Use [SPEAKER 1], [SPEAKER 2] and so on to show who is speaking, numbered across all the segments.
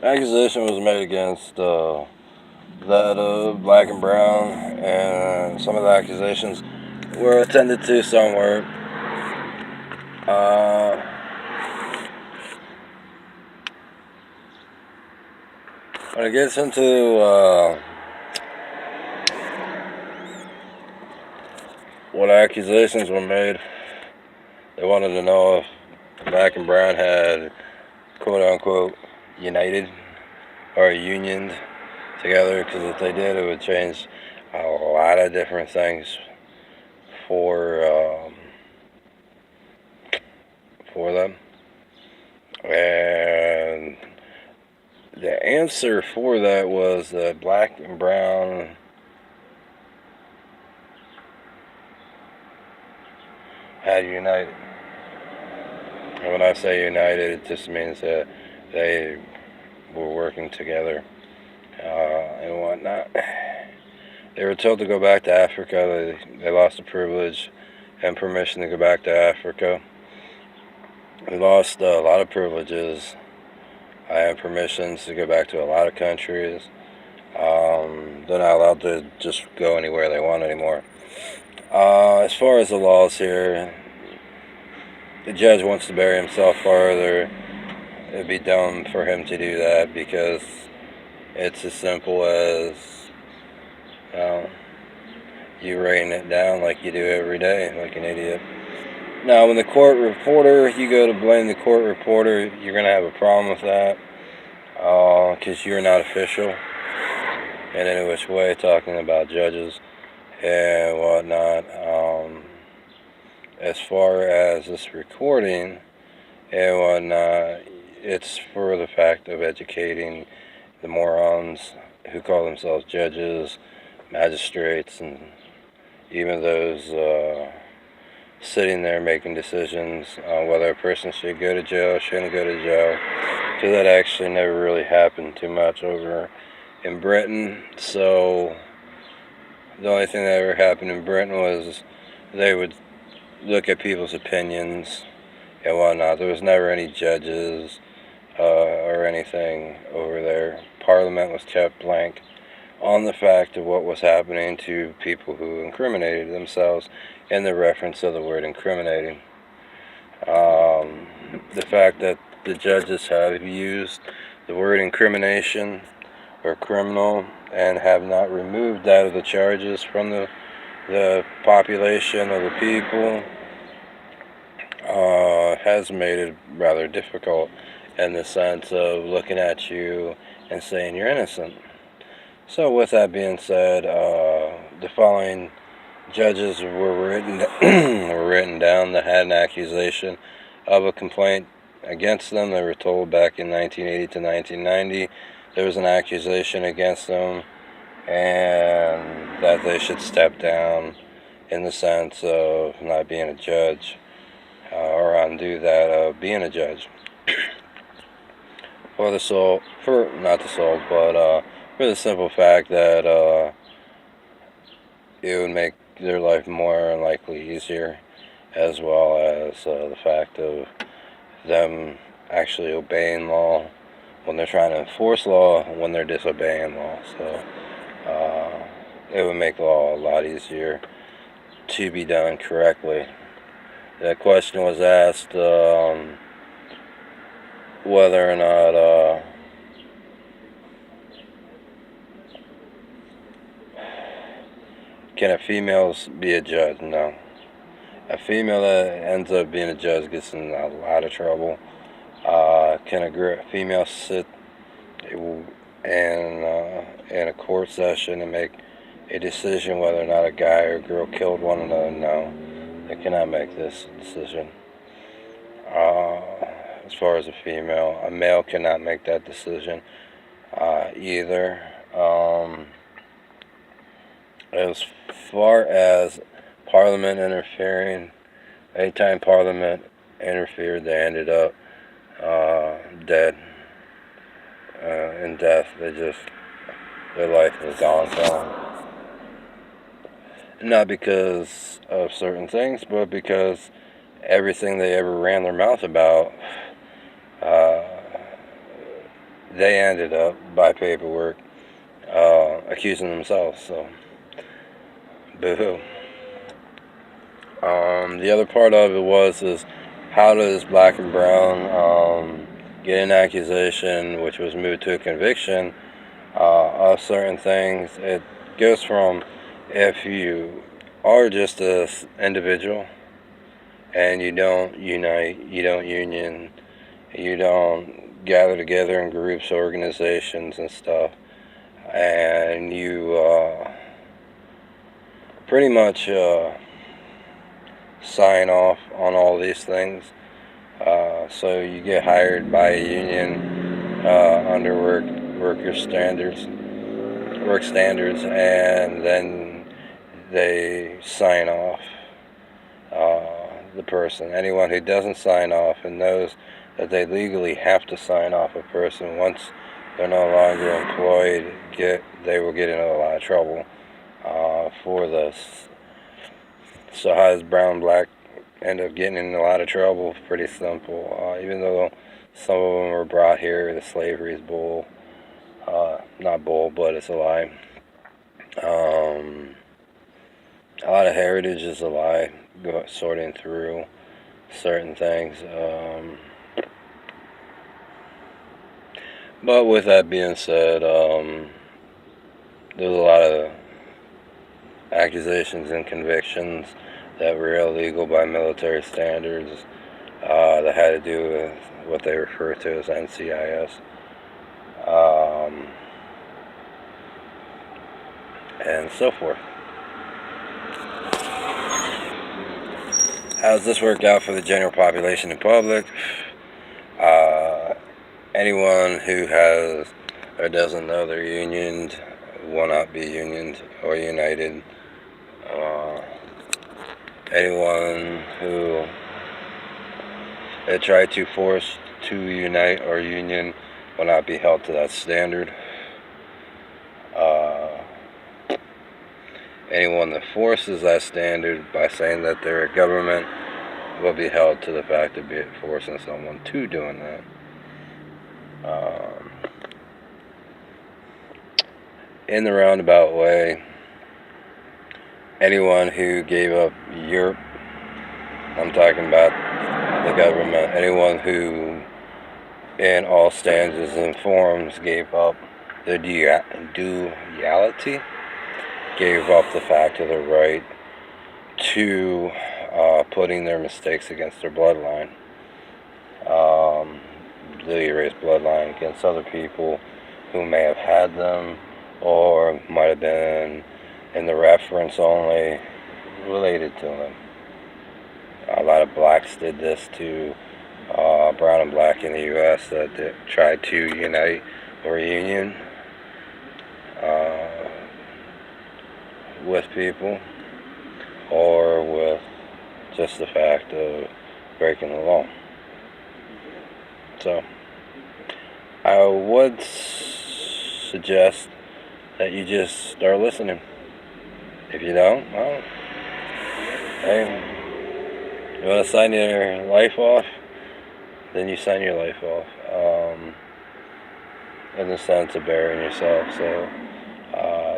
[SPEAKER 1] Accusation was made against that of Black and Brown, and some of the accusations were attended to, some weren't. When it gets into what accusations were made, they wanted to know if Black and Brown had quote unquote united or unioned together, because if they did, it would change a lot of different things for for them. And the answer for that was that Black and Brown had united. And when I say united, it just means that they were working together and whatnot. They were told to go back to Africa. They lost the privilege and permission to go back to Africa. They lost a lot of privileges. I have permissions to go back to a lot of countries. They're not allowed to just go anywhere they want anymore. As far as the laws here, the judge wants to bury himself farther. It'd be dumb for him to do that, because it's as simple as you writing it down like you do every day, like an idiot. Now, when the court reporter, you go to blame the court reporter, you're going to have a problem with that, because you're not official in any which way, talking about judges and whatnot. As far as this recording and whatnot, it's for the fact of educating the morons who call themselves judges, magistrates, and even those sitting there making decisions on whether a person should go to jail or shouldn't go to jail, because that actually never really happened too much over in Britain. So the only thing that ever happened in Britain was they would look at people's opinions and whatnot. There was never any judges or anything over there. Parliament was kept blank on the fact of what was happening to people who incriminated themselves, in the reference of the word incriminating. The fact that the judges have used the word incrimination or criminal and have not removed that of the charges from the population of the people has made it rather difficult, in the sense of looking at you and saying you're innocent. So with that being said, the following judges were written down that had an accusation of a complaint against them. They were told back in 1980 to 1990 there was an accusation against them, and that they should step down, in the sense of not being a judge, or undo that of being a judge. For the sole, for not the sole, but for the simple fact that it would make their life more and likely easier, as well as the fact of them actually obeying law when they're trying to enforce law, when they're disobeying law. So it would make law a lot easier to be done correctly. That question was asked whether or not can a female be a judge? No. A female that ends up being a judge gets in a lot of trouble. Can a female sit in a court session and make a decision whether or not a guy or girl killed one another? No. They cannot make this decision. As far as a male cannot make that decision either. As far as Parliament interfering, anytime Parliament interfered, they ended up dead in death. Their life was gone. Not because of certain things, but because everything they ever ran their mouth about they ended up, by paperwork, accusing themselves. So, boo-hoo. The other part of it is how does Black and Brown get an accusation which was moved to a conviction of certain things? It goes from if you are just an individual and you don't unite, you don't union, you don't gather together in groups, organizations, and stuff, and you pretty much sign off on all these things. So you get hired by a union under work standards, and then they sign off the person. Anyone who doesn't sign off and knows that they legally have to sign off a person once they're no longer employed, they will get into a lot of trouble for this. So how does Brown Black end up getting in a lot of trouble? Pretty simple. Even though some of them were brought here, the slavery is bull. Not bull, but it's a lie. A lot of heritage is a lie. Sorting through certain things. But with that being said, there's a lot of accusations and convictions that were illegal by military standards that had to do with what they refer to as NCIS. And so forth. How does this work out for the general population and public? Anyone who has or doesn't know they're unioned will not be unioned or united. Anyone who they try to force to unite or union will not be held to that standard. Anyone that forces that standard by saying that they're a government will be held to the fact of forcing someone to doing that. In the roundabout way, anyone who gave up Europe, I'm talking about the government, anyone who in all stanzas and forms gave up their duality, gave up the fact of the right to putting their mistakes against their bloodline, the erased bloodline against other people who may have had them or might have been in the reference only related to them. A lot of blacks did this to brown and black in the U.S. that tried to unite or union with people, or with just the fact of breaking the law. So I would suggest that you just start listening. If you don't, well, hey, you want to sign your life off, then you sign your life off, in the sense of burying yourself. So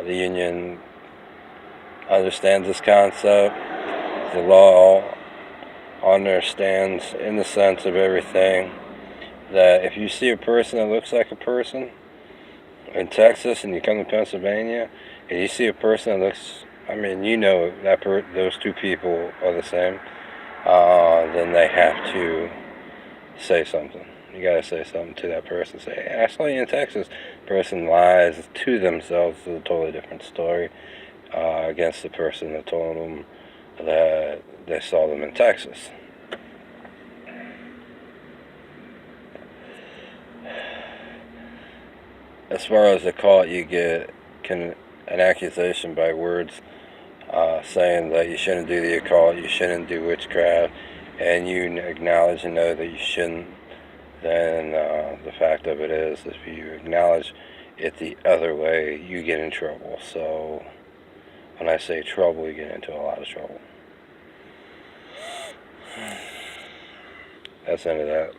[SPEAKER 1] the union understands this concept. The law understands in the sense of everything that if you see a person that looks like a person in Texas and you come to Pennsylvania and you see a person that looks, you know that those two people are the same, then they have to say something. You gotta say something to that person. Say, hey, I saw you in Texas. The person lies to themselves. It's a totally different story against the person that told them that they saw them in Texas. As far as the call, you get an accusation by words saying that you shouldn't do the occult, you shouldn't do witchcraft, and you acknowledge and know that you shouldn't, then the fact of it is, if you acknowledge it the other way, you get in trouble. So when I say trouble, you get into a lot of trouble. That's the end of that.